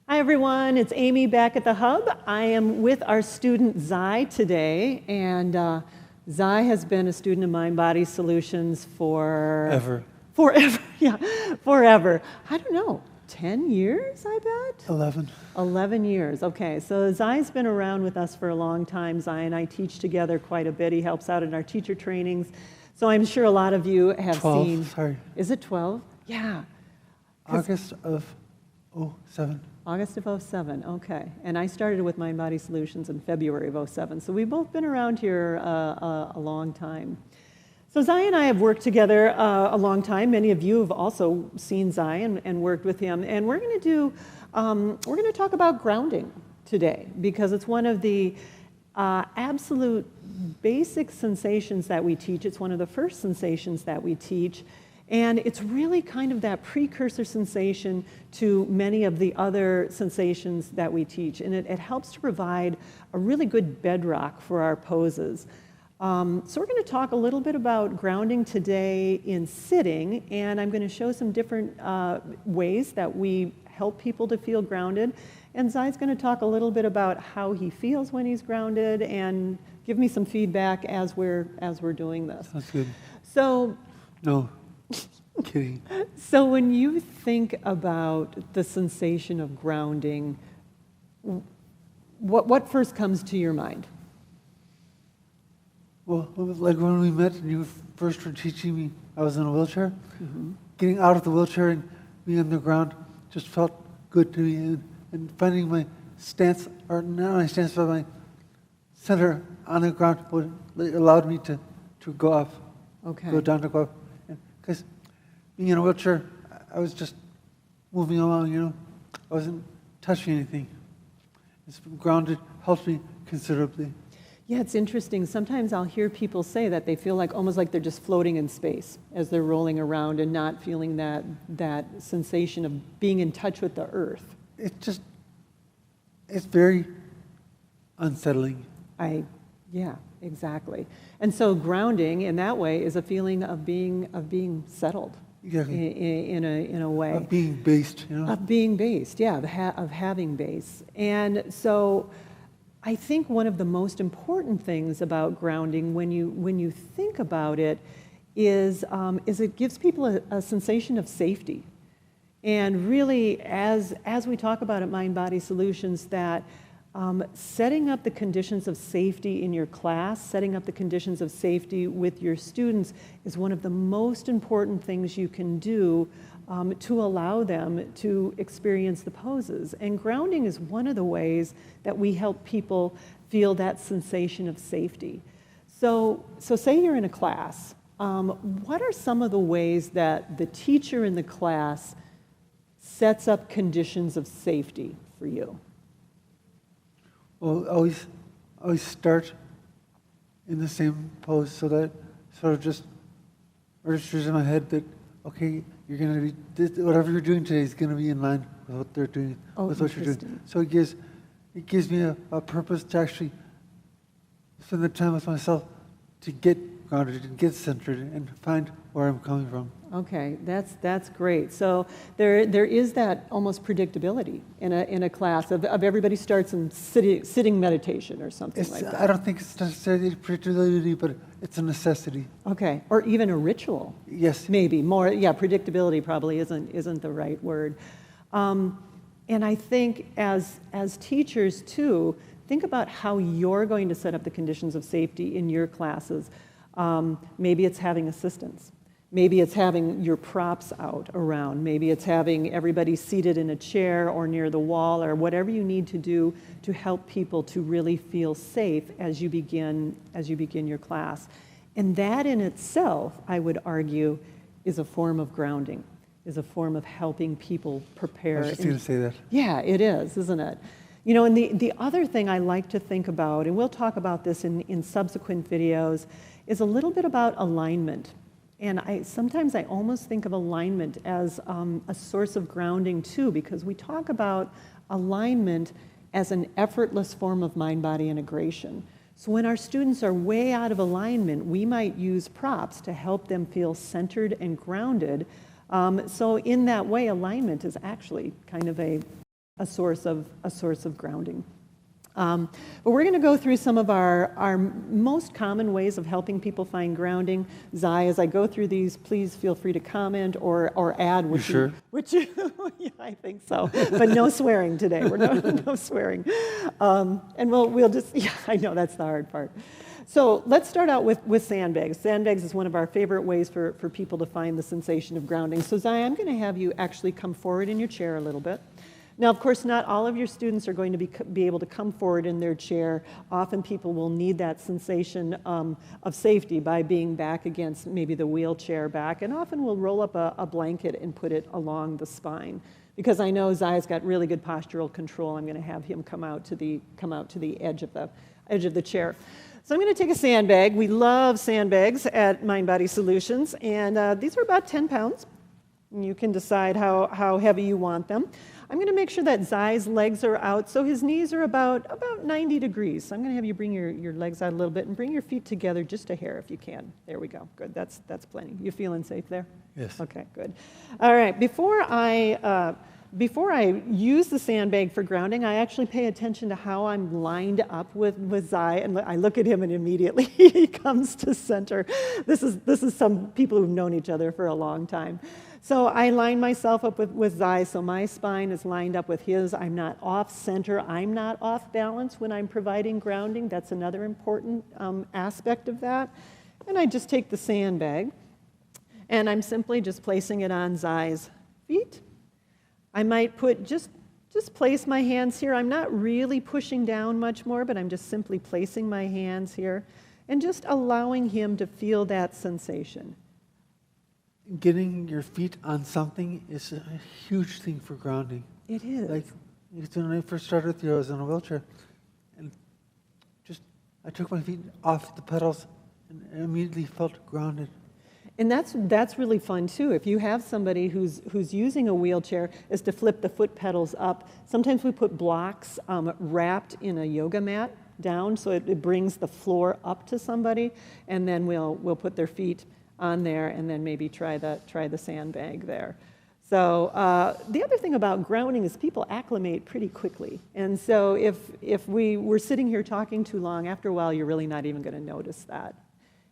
Hi everyone, it's Amy back at the Hub. I am with our student Zai today, and Zai has been a student of Mind Body Solutions for... Forever, yeah, forever. I don't know, 10 years, I bet? 11. 11 years, okay. So Zai's been around with us for a long time. Zai and I teach together quite a bit. He helps out in our teacher trainings. So I'm sure a lot of you have 12, seen... sorry. Is it 12? Yeah. August of 07. August of 07, okay. And I started with Mind Body Solutions in February of 07. So we've both been around here a long time. So Zai and I have worked together a long time. Many of you have also seen Zai and worked with him. And we're going to talk about grounding today because it's one of the absolute basic sensations that we teach. It's one of the first sensations that we teach. And it's really kind of that precursor sensation to many of the other sensations that we teach. And it helps to provide a really good bedrock for our poses. So we're going to talk a little bit about grounding today in sitting, and I'm going to show some different ways that we help people to feel grounded. And Zai's going to talk a little bit about how he feels when he's grounded and give me some feedback as we're doing this. That's good. So... No. Kidding. So when you think about the sensation of grounding, what first comes to your mind? Well, like when we met and you first were teaching me, I was in a wheelchair. Mm-hmm. Getting out of the wheelchair and being on the ground just felt good to me. And finding my stance, or not my stance, but my center on the ground allowed me to go up, go down to go up. Because being in a wheelchair, I was just moving along, you know. I wasn't touching anything. It's grounded helps me considerably. Yeah, it's interesting. Sometimes I'll hear people say that they feel like almost like they're just floating in space as they're rolling around and not feeling that sensation of being in touch with the earth. It's very unsettling. Yeah, exactly. And so grounding in that way is a feeling of being settled. Exactly. In a way. Of being based, you know. Of being based, yeah, of having base. And so I think one of the most important things about grounding when you think about it is it gives people a sensation of safety. And really, as we talk about at Mind Body Solutions, that setting up the conditions of safety in your class, setting up the conditions of safety with your students is one of the most important things you can do to allow them to experience the poses. And grounding is one of the ways that we help people feel that sensation of safety. So say you're in a class. What are some of the ways that the teacher in the class sets up conditions of safety for you? Well, always start in the same pose so that sort of just registers in my head that, okay, you're going to be, whatever you're doing today is going to be in line with what they're doing, with what you're doing. So it gives me a purpose to actually spend the time with myself to get grounded and get centered and find where I'm coming from. Okay, that's great. So there is that almost predictability in a class of everybody starts in sitting meditation or something like that. I don't think it's necessarily predictability, but it's a necessity. Okay, or even a ritual. Yes. Maybe more. Yeah, predictability probably isn't the right word. And I think as teachers too, think about how you're going to set up the conditions of safety in your classes. Maybe it's having assistants. Maybe it's having your props out around. Maybe it's having everybody seated in a chair or near the wall or whatever you need to do to help people to really feel safe as you begin your class. And that in itself, I would argue, is a form of grounding, is a form of helping people prepare. I was just going to say that. Yeah, it is, isn't it? You know, and the other thing I like to think about, and we'll talk about this in subsequent videos, is a little bit about alignment. And sometimes I almost think of alignment as a source of grounding too, because we talk about alignment as an effortless form of mind-body integration. So when our students are way out of alignment, we might use props to help them feel centered and grounded. So in that way, alignment is actually kind of a a source of grounding. But we're going to go through some of our most common ways of helping people find grounding. Zai, as I go through these, please feel free to comment or add what sure? Yeah, I think so. But no swearing today. We're no swearing. And we'll just, yeah, I know that's the hard part. So let's start out with sandbags. Sandbags is one of our favorite ways for people to find the sensation of grounding. So Zai, I'm going to have you actually come forward in your chair a little bit. Now, of course, not all of your students are going to be able to come forward in their chair. Often people will need that sensation of safety by being back against maybe the wheelchair back, and often we'll roll up a blanket and put it along the spine. Because I know Zai's got really good postural control, I'm going to have him come out to the edge of the chair. So I'm going to take a sandbag. We love sandbags at Mind Body Solutions, and these are about 10 pounds. You can decide how heavy you want them. I'm going to make sure that Zai's legs are out, so his knees are about 90 degrees. So I'm going to have you bring your legs out a little bit and bring your feet together just a hair if you can. There we go. Good. That's plenty. You feeling safe there? Yes. Okay, good. All right. Before I use the sandbag for grounding, I actually pay attention to how I'm lined up with Zai, and I look at him and immediately he comes to center. This is some people who've known each other for a long time. So I line myself up with Zai, so my spine is lined up with his. I'm not off center. I'm not off balance when I'm providing grounding. That's another important aspect of that. And I just take the sandbag, and I'm simply just placing it on Zai's feet. I might just place my hands here. I'm not really pushing down much more, but I'm just simply placing my hands here and just allowing him to feel that sensation. Getting your feet on something is a huge thing for grounding. It is. Like when I first started with you, I was in a wheelchair, and I took my feet off the pedals and immediately felt grounded. And that's really fun too. If you have somebody who's using a wheelchair, is to flip the foot pedals up. Sometimes we put blocks wrapped in a yoga mat down, so it brings the floor up to somebody, and then we'll put their feet on there, and then maybe try the sandbag there. So the other thing about grounding is people acclimate pretty quickly. And so if we were sitting here talking too long, after a while you're really not even going to notice that.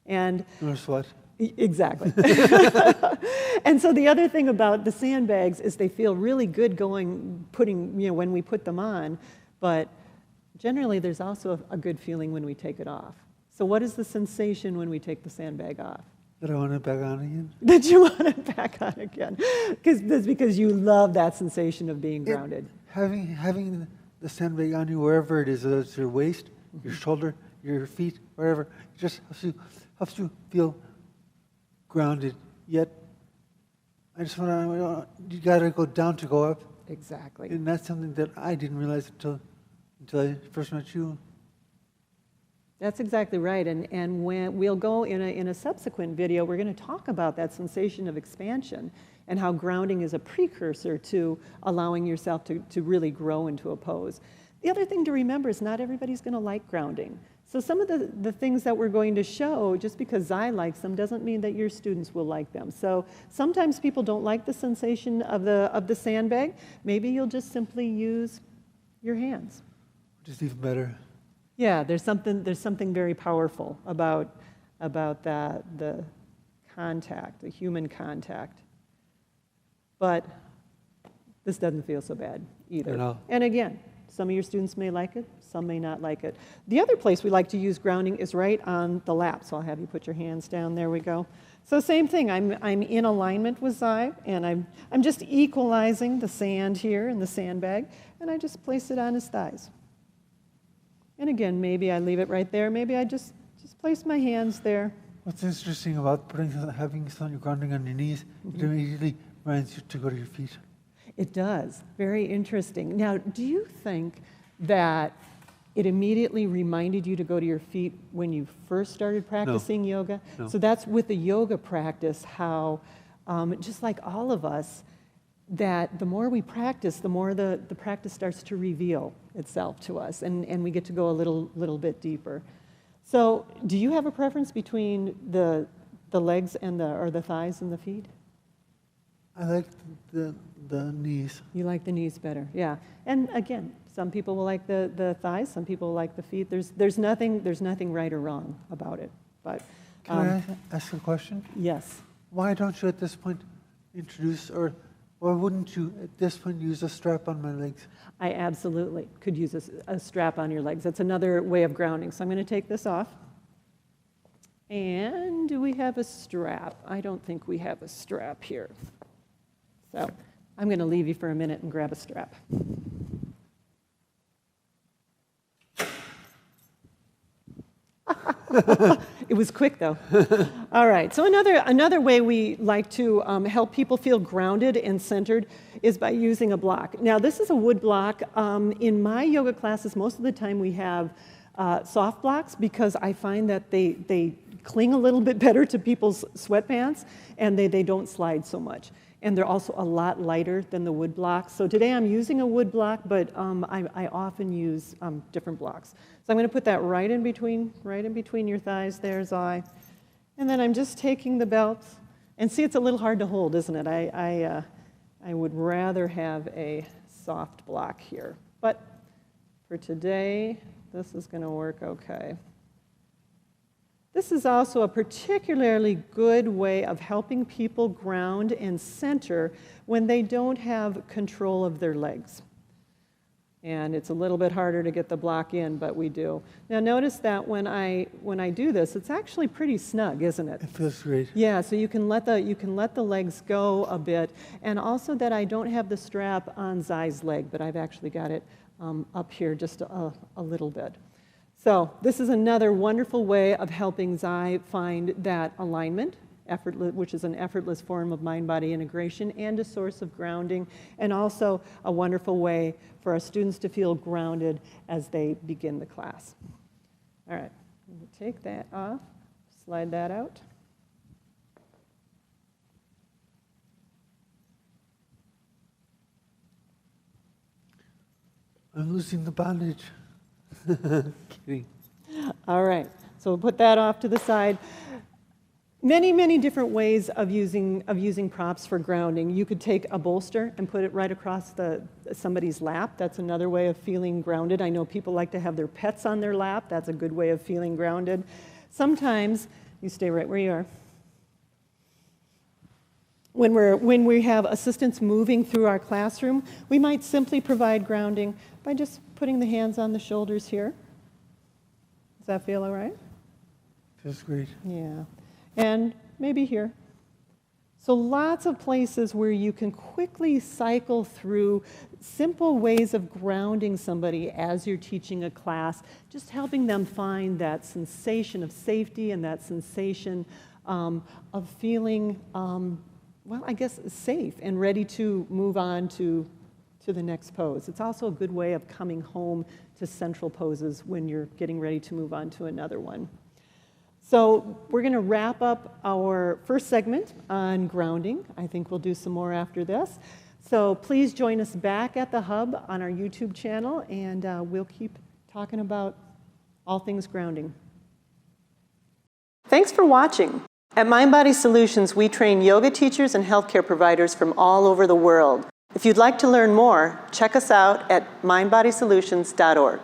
And Notice what? Exactly. And so the other thing about the sandbags is they feel really good when we put them on, but generally there's also a good feeling when we take it off. So what is the sensation when we take the sandbag off? That I want it back on again. That you want it back on again. That's because you love that sensation of being grounded. Having the sandbag on you wherever it is, whether it's your waist, your shoulder, your feet, wherever, it just helps you feel grounded. Yet, I just want you got to go down to go up. Exactly. And that's something that I didn't realize until I first met you. That's exactly right, and when we'll go in a subsequent video, we're going to talk about that sensation of expansion and how grounding is a precursor to allowing yourself to really grow into a pose. The other thing to remember is not everybody's going to like grounding. So some of the things that we're going to show, just because Zai likes them, doesn't mean that your students will like them. So sometimes people don't like the sensation of the sandbag. Maybe you'll just simply use your hands. Which is even better. Yeah, there's something very powerful about the contact, the human contact. But this doesn't feel so bad either. No. And again, some of your students may like it, some may not like it. The other place we like to use grounding is right on the lap. So I'll have you put your hands down. There we go. So same thing. I'm in alignment with Zai, and I'm just equalizing the sand here in the sandbag, and I just place it on his thighs. And again, maybe I leave it right there. Maybe I just place my hands there. What's interesting about having some grounding on your knees, it immediately reminds you to go to your feet. It does. Very interesting. Now, do you think that it immediately reminded you to go to your feet when you first started practicing yoga? No. So that's with the yoga practice, how just like all of us, that the more we practice, the more the practice starts to reveal itself to us, and we get to go a little bit deeper. So do you have a preference between the legs and the thighs and the feet? I like the the knees. You like the knees better, yeah. And again, some people will like the thighs, some people will like the feet. There's nothing right or wrong about it. But Can I ask a question? yes. Why don't you at this point introduce, or why wouldn't you at this point use a strap on my legs? I absolutely could use a strap on your legs. That's another way of grounding. So I'm going to take this off. And do we have a strap? I don't think we have a strap here. So I'm going to leave you for a minute and grab a strap. It was quick, though. All right, so another way we like to help people feel grounded and centered is by using a block. Now, this is a wood block. In my yoga classes, most of the time we have soft blocks because I find that they cling a little bit better to people's sweatpants and they don't slide so much. And they're also a lot lighter than the wood blocks. So today I'm using a wood block, but I often use different blocks. So I'm going to put that right in between your thighs there, Zai. And then I'm just taking the belt. And see, it's a little hard to hold, isn't it? I would rather have a soft block here. But for today, this is going to work okay. This is also a particularly good way of helping people ground and center when they don't have control of their legs. And it's a little bit harder to get the block in, but we do. Now notice that when I do this, it's actually pretty snug, isn't it? It feels great. Yeah, so you can let the legs go a bit, and also that I don't have the strap on Zai's leg, but I've actually got it up here just a little bit. So this is another wonderful way of helping Zai find that alignment, which is an effortless form of mind-body integration and a source of grounding, and also a wonderful way for our students to feel grounded as they begin the class. All right, we'll take that off, slide that out. I'm losing the bondage. Kidding. All right, so we'll put that off to the side. Many different ways of using props for grounding. You could take a bolster and put it right across somebody's lap. That's another way of feeling grounded. I know people like to have their pets on their lap. That's a good way of feeling grounded. Sometimes, you stay right where you are. When we have assistants moving through our classroom, we might simply provide grounding by just putting the hands on the shoulders here. Does that feel all right? Feels great. Yeah. And maybe here. So lots of places where you can quickly cycle through simple ways of grounding somebody as you're teaching a class, just helping them find that sensation of safety and that sensation of feeling well, I guess safe and ready to move on to the next pose. It's also a good way of coming home to central poses when you're getting ready to move on to another one. So we're going to wrap up our first segment on grounding. I think we'll do some more after this. So please join us back at the Hub on our YouTube channel, and we'll keep talking about all things grounding. Thanks for watching. At MindBody Solutions, we train yoga teachers and healthcare providers from all over the world. If you'd like to learn more, check us out at mindbodysolutions.org.